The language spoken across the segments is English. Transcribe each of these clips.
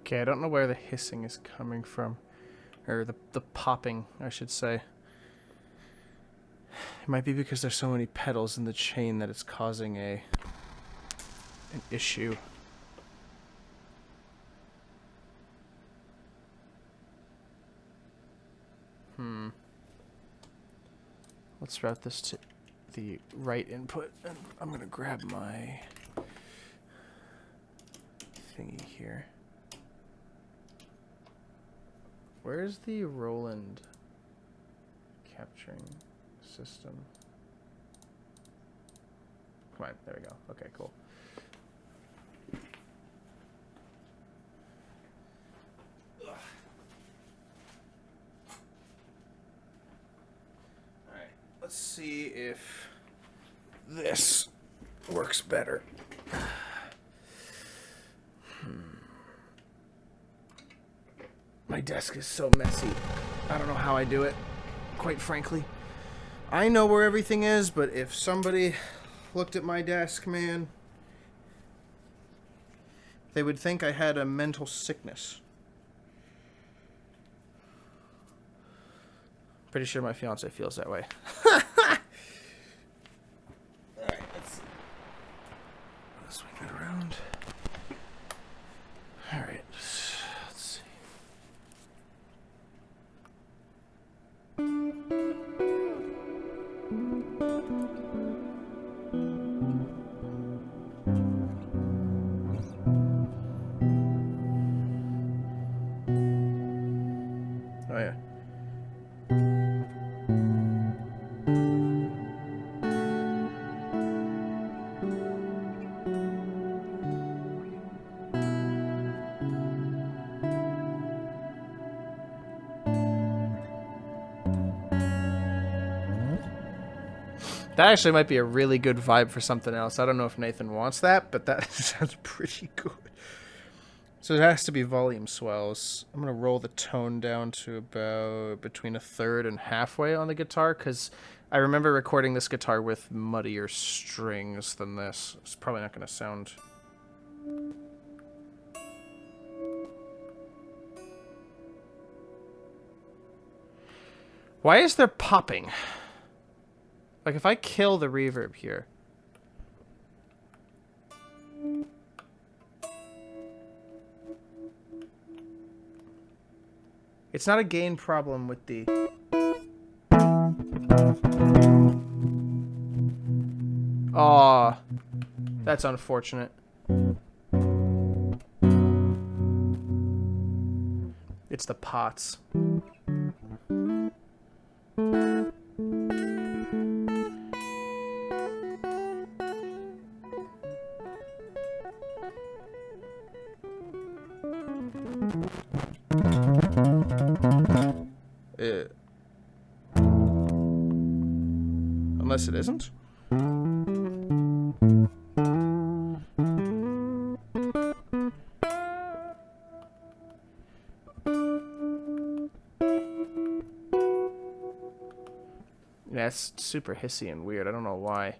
Okay, I don't know where the hissing is coming from. Or the popping, I should say. It might be because there's so many pedals in the chain that it's causing an issue. Let's route this to the right input, and I'm gonna grab my thingy here. Where's the Roland capturing system? Come on, there we go. Okay, cool. Alright, let's see if this works better. My desk is so messy. I don't know how I do it, quite frankly. I know where everything is, but if somebody looked at my desk, man, they would think I had a mental sickness. Pretty sure my fiance feels that way. Alright, let's swing that around. Alright. Oh yeah. That actually might be a really good vibe for something else. I don't know if Nathan wants that, but that sounds pretty good. So it has to be volume swells. I'm going to roll the tone down to about between a third and halfway on the guitar, because I remember recording this guitar with muddier strings than this. It's probably not going to sound... Why is there popping? Like, if I kill the reverb here... It's not a gain problem with the... Aw, that's unfortunate. It's the pots. Unless it isn't. Yeah, it's super hissy and weird. I don't know why.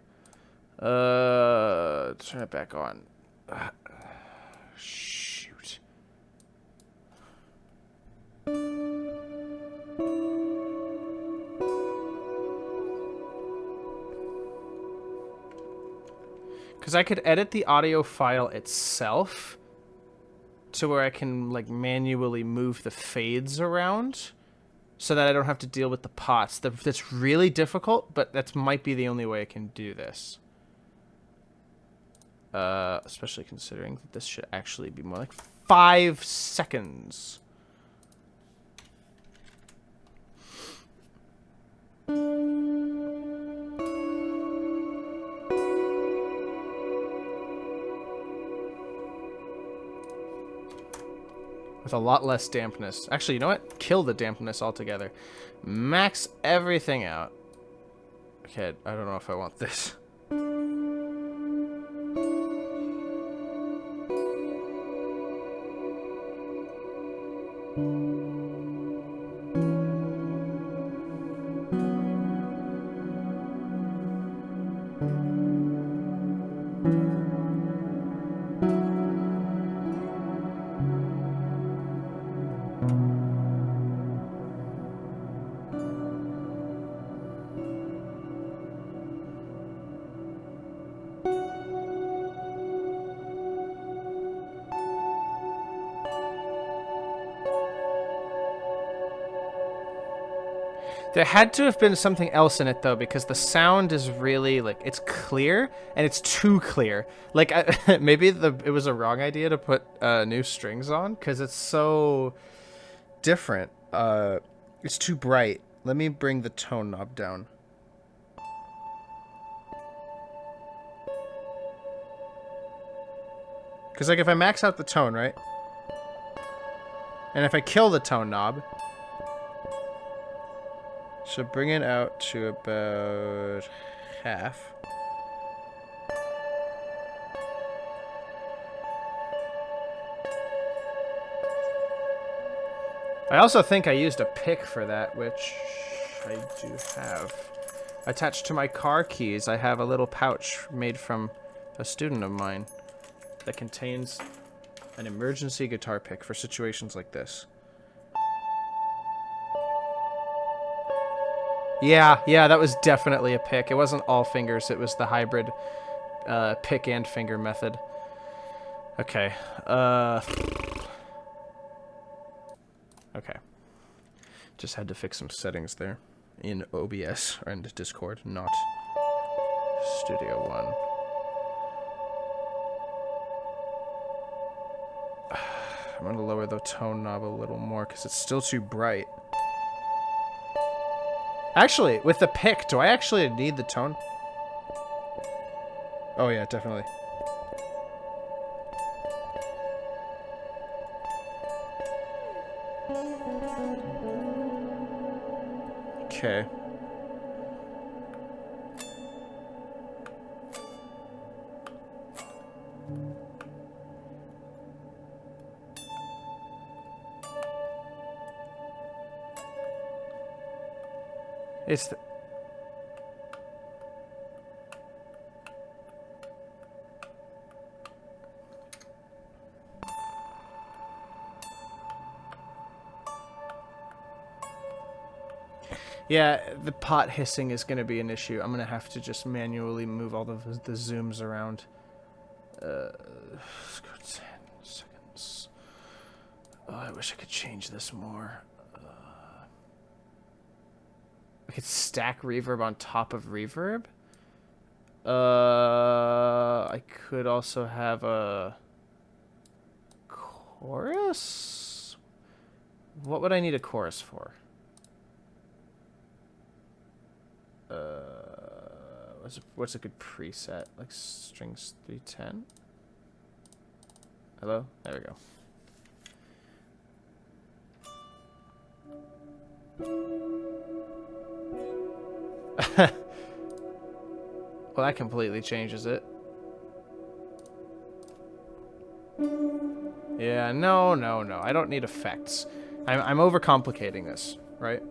Turn it back on. Shoot. Because I could edit the audio file itself to where I can like manually move the fades around so that I don't have to deal with the pots. That's really difficult, but that might be the only way I can do this. Especially considering that this should actually be more like 5 seconds. With a lot less dampness. Actually, you know what? Kill the dampness altogether. Max everything out. Okay, I don't know if I want this. There had to have been something else in it, though, because the sound is really, like, it's clear, and it's too clear. Like, maybe it was a wrong idea to put new strings on, because it's so different. It's too bright. Let me bring the tone knob down. Because, like, if I max out the tone, right? And if I kill the tone knob... So bring it out to about half. I also think I used a pick for that, which I do have. Attached to my car keys, I have a little pouch made from a student of mine that contains an emergency guitar pick for situations like this. Yeah, that was definitely a pick. It wasn't all fingers, it was the hybrid pick and finger method. Okay. Okay. Just had to fix some settings there in OBS and Discord, not Studio One. I'm gonna lower the tone knob a little more because it's still too bright. Actually, with the pick, do I actually need the tone? Oh yeah, definitely. Okay. It's the... Yeah, the pot hissing is going to be an issue. I'm going to have to just manually move all the zooms around. 10 seconds. Oh, I wish I could change this more. I could stack reverb on top of reverb. I could also have a chorus? What would I need a chorus for? What's a good preset? Like strings 310? Hello? There we go. Well, that completely changes it. Yeah, no. I don't need effects. I'm overcomplicating this, right?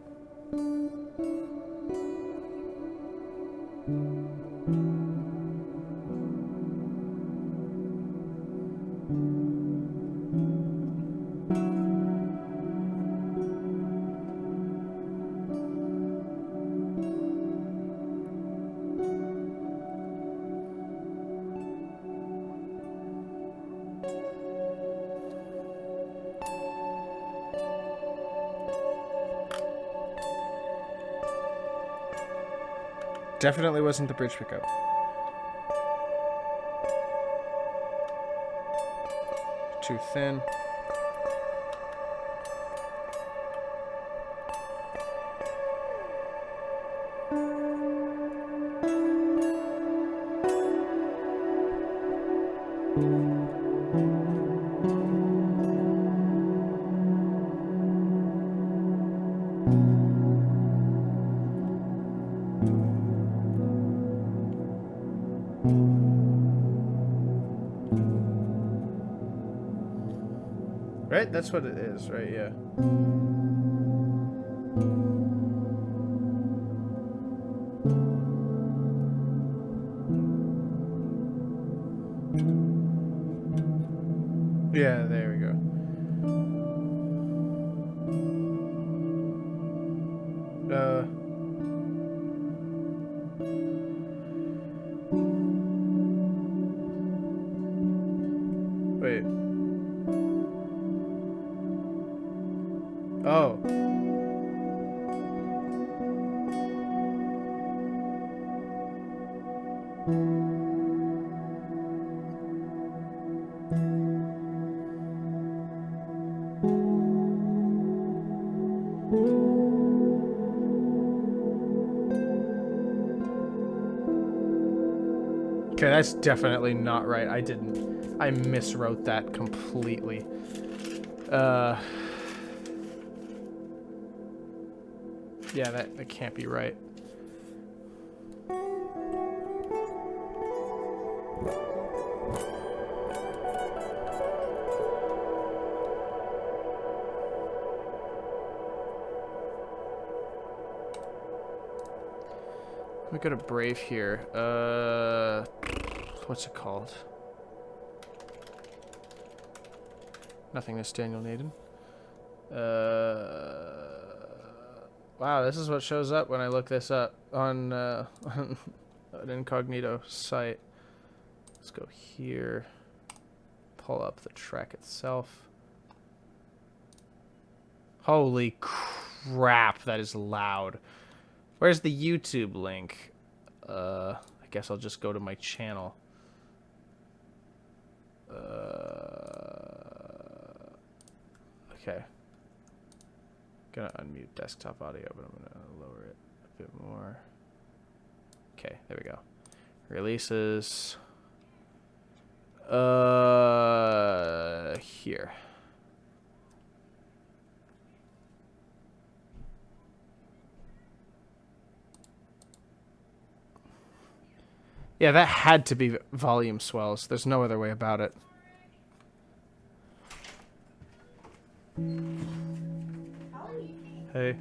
Definitely wasn't the bridge pickup. Too thin. Right? That's what it is, right? Yeah. Yeah, there we go. Wait. Oh. Okay, that's definitely not right. I miswrote that completely. Yeah, that can't be right. We got a Brave here. What's it called? Nothingness, Daniel Naaden. Wow, this is what shows up when I look this up on an incognito site. Let's go here. Pull up the track itself. Holy crap, that is loud. Where's the YouTube link? I guess I'll just go to my channel. Okay. Gonna unmute desktop audio, but I'm gonna lower it a bit more. Okay, there we go. Releases. Here. Yeah, that had to be volume swells. There's no other way about it. Hey.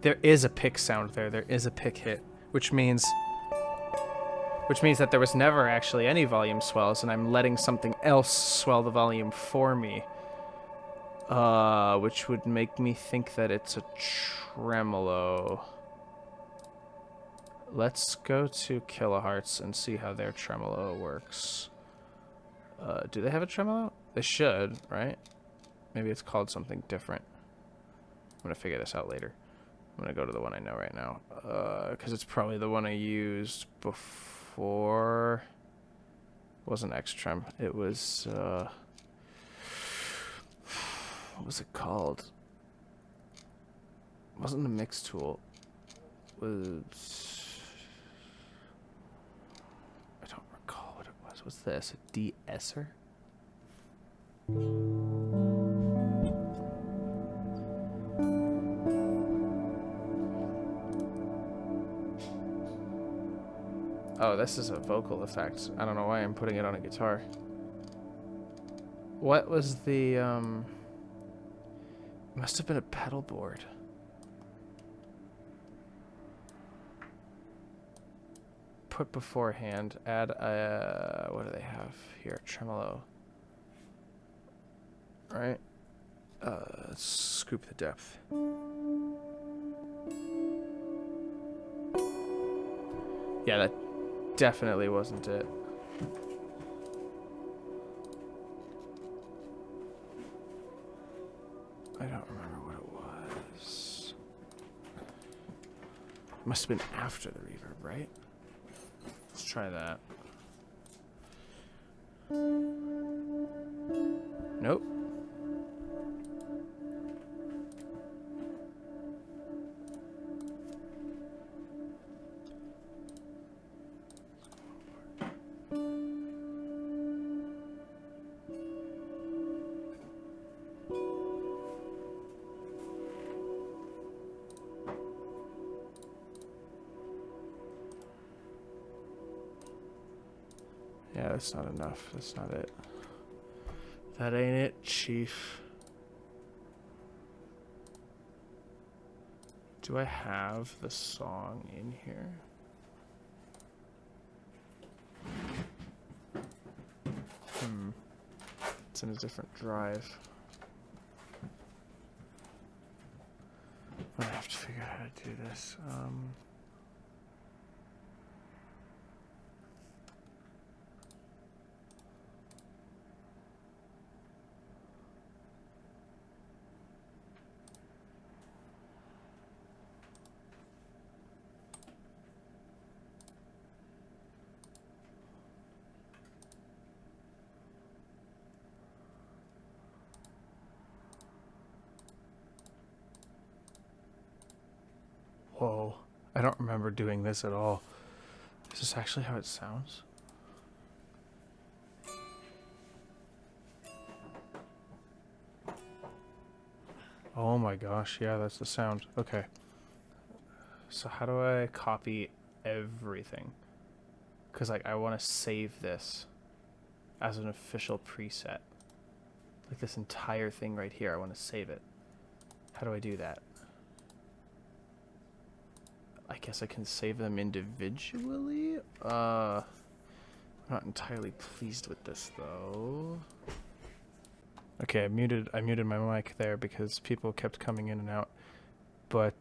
There is a pick sound there. There is a pick hit, which means that there was never actually any volume swells, and I'm letting something else swell the volume for me. Which would make me think that it's a tremolo. Let's go to kilohertz and see how their tremolo works. Do they have a tremolo? They should, right? Maybe it's called something different. I'm gonna figure this out later. I'm gonna go to the one I know right now, because it's probably the one I used before. It wasn't X-Trem. It was, what was it called? It wasn't the mix tool. It was, I don't recall what it was. What's this? A de-esser? Oh, this is a vocal effect. I don't know why I'm putting it on a guitar. What was the, must have been a pedal board. Put beforehand, add, what do they have here? Tremolo. Right? Let's scoop the depth. Yeah, that definitely wasn't it. I don't remember what it was. It must have been after the reverb, right? Let's try that. Nope. Yeah, that's not enough. That's not it. That ain't it, Chief. Do I have the song in here? It's in a different drive. I have to figure out how to do this. Whoa, I don't remember doing this at all. Is this actually how it sounds? Oh my gosh, yeah, that's the sound. Okay. So how do I copy everything? Because like I want to save this as an official preset. Like this entire thing right here, I want to save it. How do I do that? I guess I can save them individually? I'm not entirely pleased with this though. Okay, I muted my mic there because people kept coming in and out. But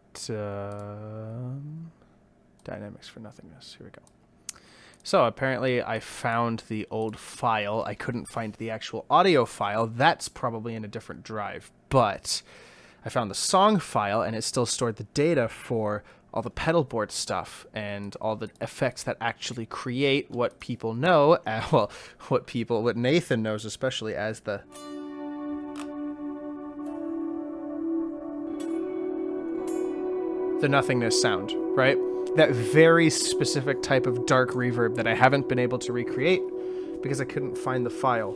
dynamics for nothingness. Here we go. So apparently I found the old file. I couldn't find the actual audio file. That's probably in a different drive. But I found the song file and it still stored the data for all the pedal board stuff and all the effects that actually create what people know, well, what Nathan knows especially as the nothingness sound, right? That very specific type of dark reverb that I haven't been able to recreate because I couldn't find the file.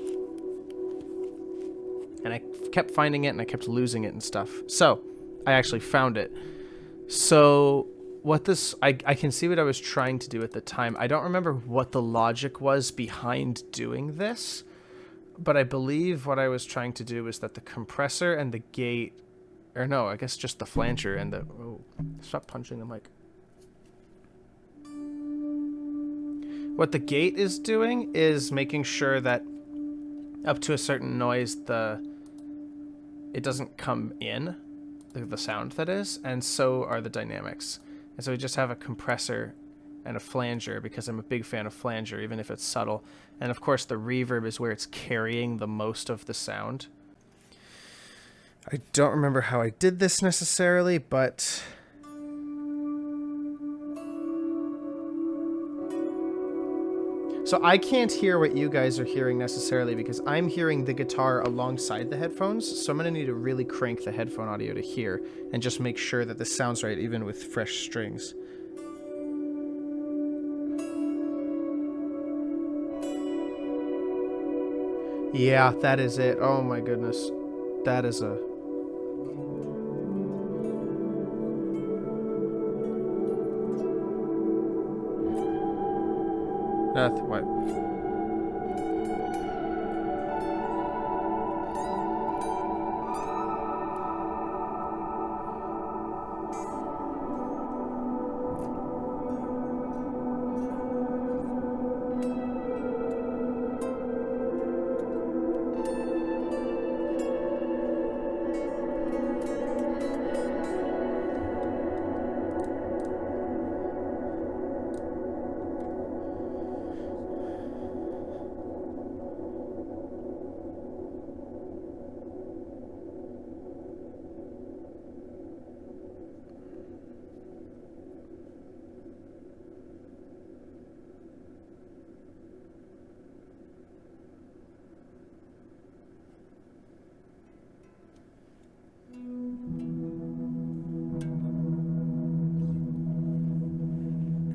And I kept finding it and I kept losing it and stuff. So I actually found it. So what this, I can see what I was trying to do at the time. I don't remember what the logic was behind doing this, but I believe what I was trying to do was that the compressor and the gate, or no, I guess just the flanger and the, oh, stop punching the mic. What the gate is doing is making sure that up to a certain noise, it doesn't come in, the sound that is, and so are the dynamics. And so we just have a compressor and a flanger because I'm a big fan of flanger, even if it's subtle. And of course the reverb is where it's carrying the most of the sound. I don't remember how I did this necessarily, but so I can't hear what you guys are hearing necessarily because I'm hearing the guitar alongside the headphones, so I'm going to need to really crank the headphone audio to hear and just make sure that this sounds right even with fresh strings. Yeah, that is it. Oh my goodness. That is a... what?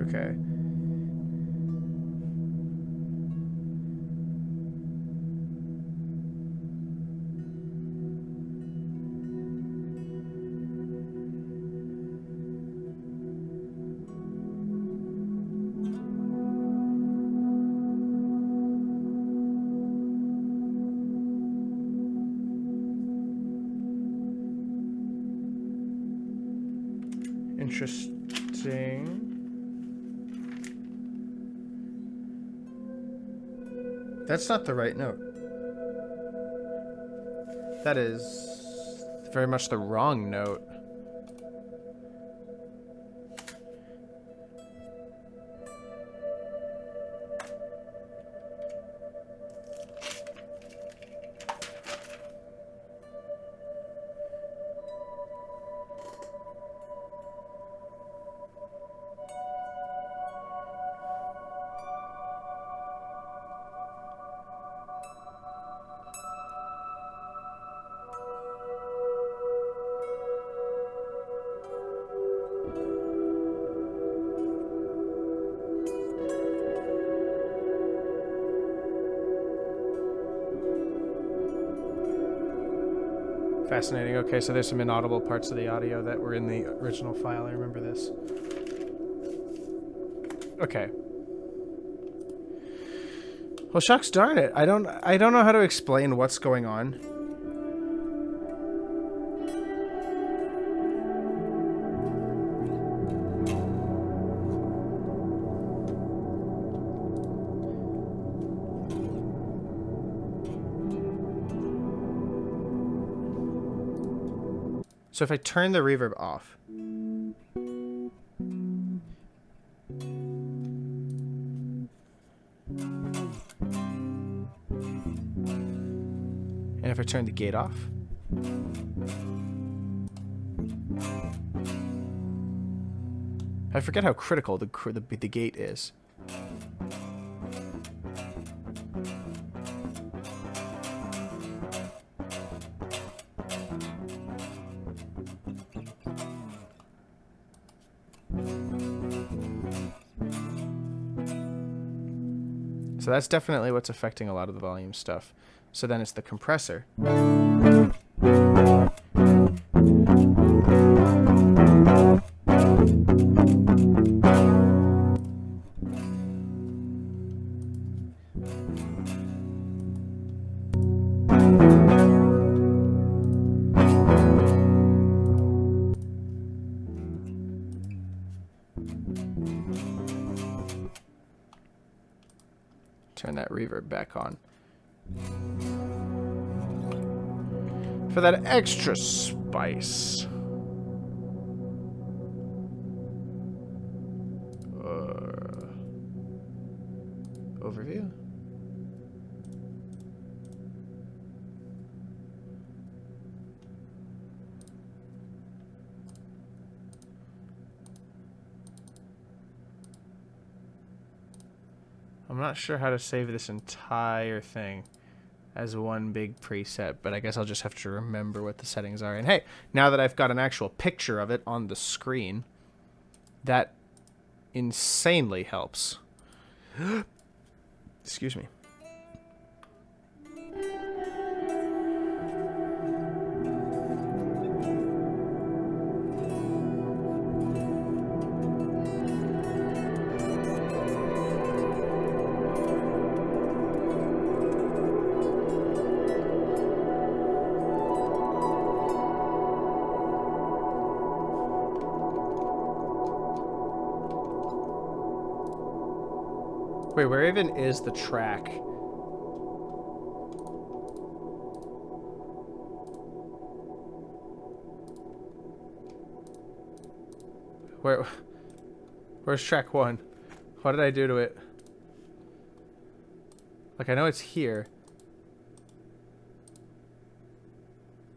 Okay. Interesting. That's not the right note. That is very much the wrong note. Fascinating. Okay, so there's some inaudible parts of the audio that were in the original file. I remember this. Okay. Well, shucks darn it. I don't know how to explain what's going on. So if I turn the reverb off, and if I turn the gate off, I forget how critical the gate is. So that's definitely what's affecting a lot of the volume stuff. So then it's the compressor. Turn that reverb back on. For that extra spice. Overview. I'm not sure how to save this entire thing as one big preset, but I guess I'll just have to remember what the settings are. And hey, now that I've got an actual picture of it on the screen, that insanely helps. Excuse me. Wait, where even is the track? Where's track 1? What did I do to it? Like, I know it's here.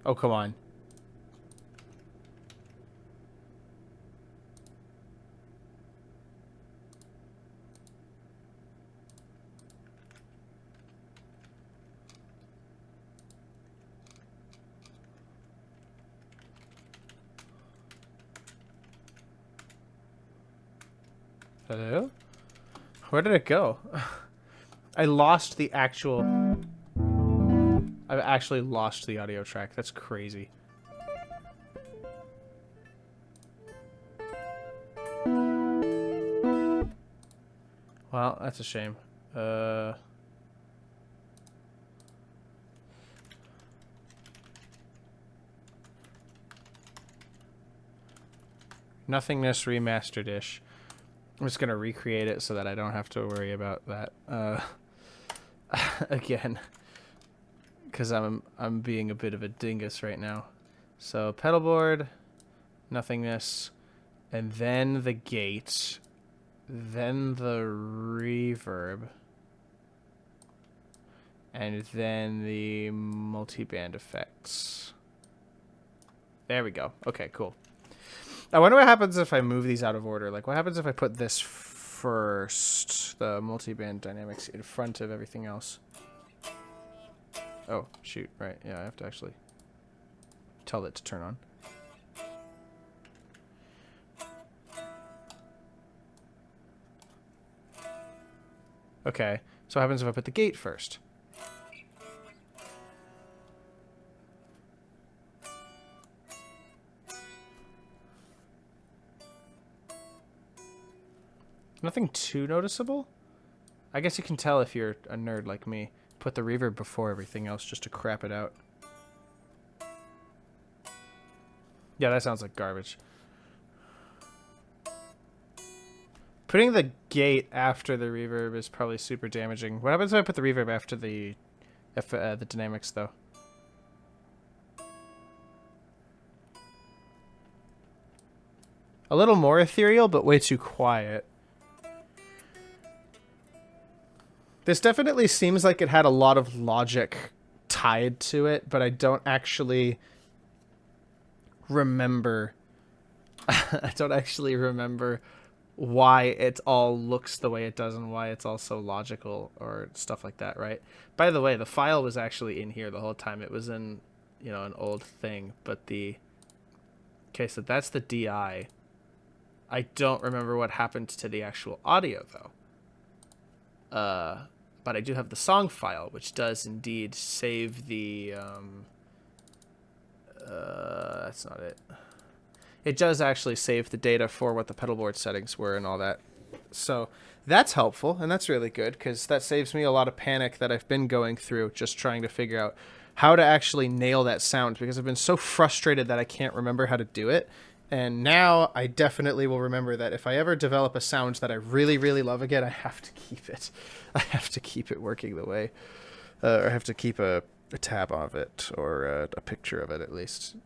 Oh, come on. Hello? Where did it go? I lost the actual... I've actually lost the audio track. That's crazy. Well, that's a shame. Nothingness remastered-ish. I'm just going to recreate it so that I don't have to worry about that again. because I'm being a bit of a dingus right now. So pedal board, nothingness, and then the gate, then the reverb, and then the multi-band effects. There we go. Okay, cool. I wonder what happens if I move these out of order. Like, what happens if I put this first, the multi-band dynamics, in front of everything else? Oh, shoot. Right. Yeah, I have to actually tell it to turn on. Okay. So what happens if I put the gate first? Nothing too noticeable? I guess you can tell if you're a nerd like me. Put the reverb before everything else just to crap it out. Yeah, that sounds like garbage. Putting the gate after the reverb is probably super damaging. What happens if I put the reverb after the dynamics, though? A little more ethereal, but way too quiet. This definitely seems like it had a lot of logic tied to it, but I don't actually remember. I don't actually remember why it all looks the way it does and why it's all so logical or stuff like that, right? By the way, the file was actually in here the whole time. It was in, you know, an old thing, but the... Okay, so that's the DI. I don't remember what happened to the actual audio, though. But I do have the song file, which does indeed save the... that's not it. It does actually save the data for what the pedal board settings were and all that. So that's helpful, and that's really good, because that saves me a lot of panic that I've been going through just trying to figure out how to actually nail that sound, because I've been so frustrated that I can't remember how to do it. And now I definitely will remember that if I ever develop a sound that I really, really love again, I have to keep it. I have to keep it working the way, or I have to keep a tab of it, or a picture of it at least.